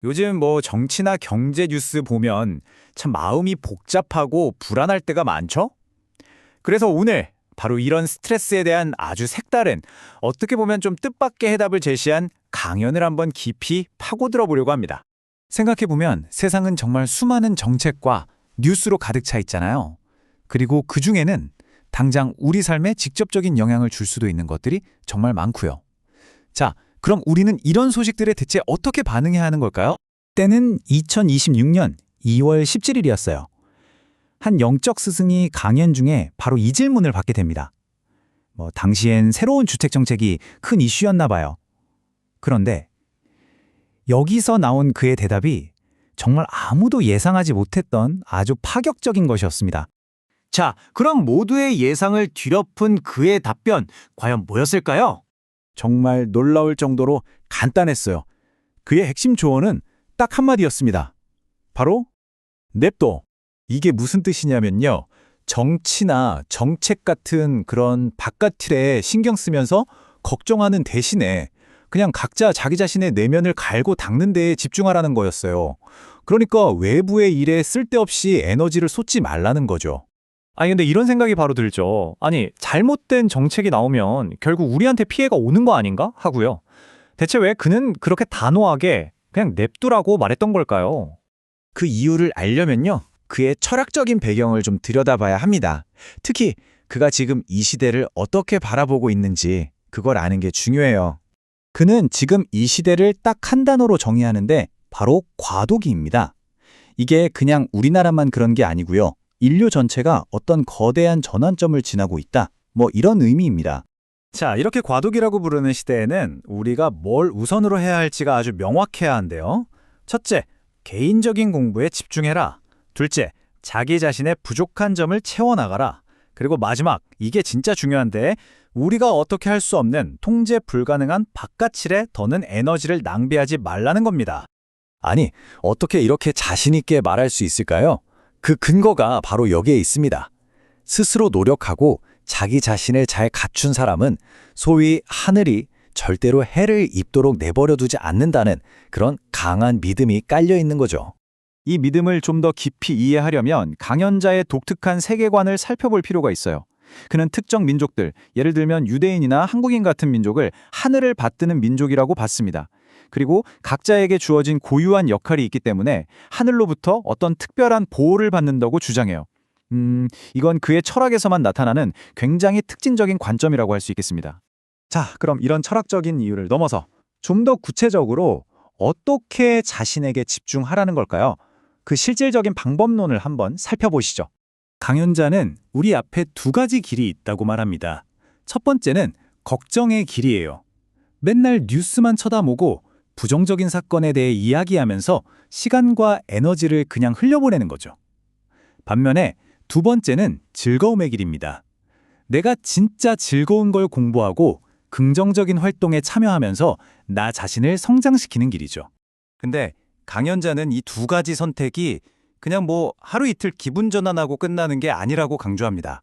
요즘 뭐 정치나 경제 뉴스 보면 참 마음이 복잡하고 불안할 때가 많죠? 그래서 오늘 바로 이런 스트레스에 대한 아주 색다른, 어떻게 보면 좀 뜻밖의 해답을 제시한 강연을 한번 깊이 파고들어 보려고 합니다. 생각해보면 세상은 정말 수많은 정책과 뉴스로 가득 차 있잖아요. 그리고 그 중에는 당장 우리 삶에 직접적인 영향을 줄 수도 있는 것들이 정말 많고요. 자, 그럼 우리는 이런 소식들에 대체 어떻게 반응해야 하는 걸까요? 때는 2026년 2월 17일이었어요. 한 영적 스승이 강연 중에 바로 이 질문을 받게 됩니다. 당시엔 새로운 주택 정책이 큰 이슈였나 봐요. 그런데 여기서 나온 그의 대답이 정말 아무도 예상하지 못했던 아주 파격적인 것이었습니다. 자, 그럼 모두의 예상을 뒤엎은 그의 답변, 과연 뭐였을까요? 정말 놀라울 정도로 간단했어요. 그의 핵심 조언은 딱 한마디였습니다. 바로 냅둬. 이게 무슨 뜻이냐면요. 정치나 정책 같은 그런 바깥 틀에 신경 쓰면서 걱정하는 대신에 그냥 각자 자기 자신의 내면을 갈고 닦는 데에 집중하라는 거였어요. 그러니까 외부의 일에 쓸데없이 에너지를 쏟지 말라는 거죠. 아니 근데 이런 생각이 바로 들죠. 아니 잘못된 정책이 나오면 결국 우리한테 피해가 오는 거 아닌가 하고요. 대체 왜 그는 그렇게 단호하게 그냥 냅두라고 말했던 걸까요? 그 이유를 알려면요. 그의 철학적인 배경을 좀 들여다봐야 합니다. 특히 그가 지금 이 시대를 어떻게 바라보고 있는지 그걸 아는 게 중요해요. 그는 지금 이 시대를 딱 한 단어로 정의하는데 바로 과도기입니다. 이게 그냥 우리나라만 그런 게 아니고요. 인류 전체가 어떤 거대한 전환점을 지나고 있다. 이런 의미입니다. 자, 이렇게 과도기라고 부르는 시대에는 우리가 뭘 우선으로 해야 할지가 아주 명확해야 한대요. 첫째, 개인적인 공부에 집중해라. 둘째, 자기 자신의 부족한 점을 채워나가라. 그리고 마지막, 이게 진짜 중요한데 우리가 어떻게 할 수 없는 통제 불가능한 바깥일에 더는 에너지를 낭비하지 말라는 겁니다. 아니, 어떻게 이렇게 자신 있게 말할 수 있을까요? 그 근거가 바로 여기에 있습니다. 스스로 노력하고 자기 자신을 잘 갖춘 사람은 소위 하늘이 절대로 해를 입도록 내버려두지 않는다는 그런 강한 믿음이 깔려 있는 거죠. 이 믿음을 좀 더 깊이 이해하려면 강연자의 독특한 세계관을 살펴볼 필요가 있어요. 그는 특정 민족들, 예를 들면 유대인이나 한국인 같은 민족을 하늘을 받드는 민족이라고 봤습니다. 그리고 각자에게 주어진 고유한 역할이 있기 때문에 하늘로부터 어떤 특별한 보호를 받는다고 주장해요. 이건 그의 철학에서만 나타나는 굉장히 특징적인 관점이라고 할 수 있겠습니다. 자, 그럼 이런 철학적인 이유를 넘어서 좀 더 구체적으로 어떻게 자신에게 집중하라는 걸까요? 그 실질적인 방법론을 한번 살펴보시죠. 강연자는 우리 앞에 두 가지 길이 있다고 말합니다. 첫 번째는 걱정의 길이에요. 맨날 뉴스만 쳐다보고 부정적인 사건에 대해 이야기하면서 시간과 에너지를 그냥 흘려보내는 거죠. 반면에 두 번째는 즐거움의 길입니다. 내가 진짜 즐거운 걸 공부하고 긍정적인 활동에 참여하면서 나 자신을 성장시키는 길이죠. 근데 강연자는 이 두 가지 선택이 그냥 하루 이틀 기분 전환하고 끝나는 게 아니라고 강조합니다.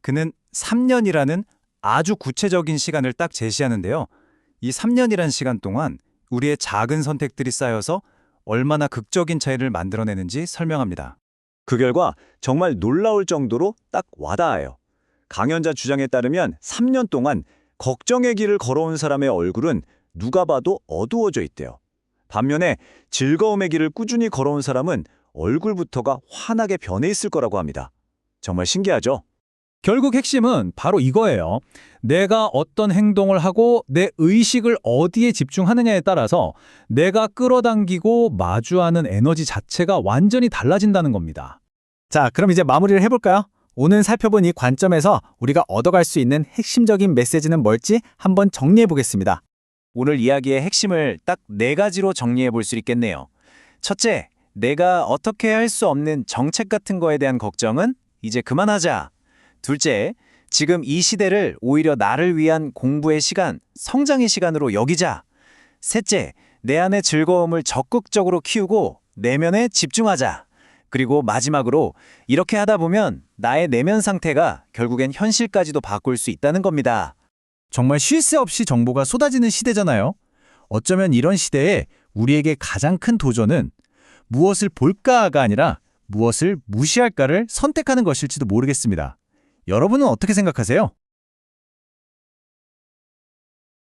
그는 3년이라는 아주 구체적인 시간을 딱 제시하는데요. 이 3년이란 시간 동안 우리의 작은 선택들이 쌓여서 얼마나 극적인 차이를 만들어내는지 설명합니다. 그 결과 정말 놀라울 정도로 딱 와닿아요. 강연자 주장에 따르면 3년 동안 걱정의 길을 걸어온 사람의 얼굴은 누가 봐도 어두워져 있대요. 반면에 즐거움의 길을 꾸준히 걸어온 사람은 얼굴부터가 환하게 변해 있을 거라고 합니다. 정말 신기하죠? 결국 핵심은 바로 이거예요. 내가 어떤 행동을 하고 내 의식을 어디에 집중하느냐에 따라서 내가 끌어당기고 마주하는 에너지 자체가 완전히 달라진다는 겁니다. 자, 그럼 이제 마무리를 해볼까요? 오늘 살펴본 이 관점에서 우리가 얻어갈 수 있는 핵심적인 메시지는 뭘지 한번 정리해 보겠습니다. 오늘 이야기의 핵심을 딱 4가지로 정리해 볼 수 있겠네요. 첫째, 내가 어떻게 할 수 없는 정책 같은 거에 대한 걱정은 이제 그만하자. 둘째, 지금 이 시대를 오히려 나를 위한 공부의 시간, 성장의 시간으로 여기자. 셋째, 내 안의 즐거움을 적극적으로 키우고 내면에 집중하자. 그리고 마지막으로 이렇게 하다 보면 나의 내면 상태가 결국엔 현실까지도 바꿀 수 있다는 겁니다. 정말 쉴 새 없이 정보가 쏟아지는 시대잖아요. 어쩌면 이런 시대에 우리에게 가장 큰 도전은 무엇을 볼까가 아니라 무엇을 무시할까를 선택하는 것일지도 모르겠습니다. 여러분은 어떻게 생각하세요?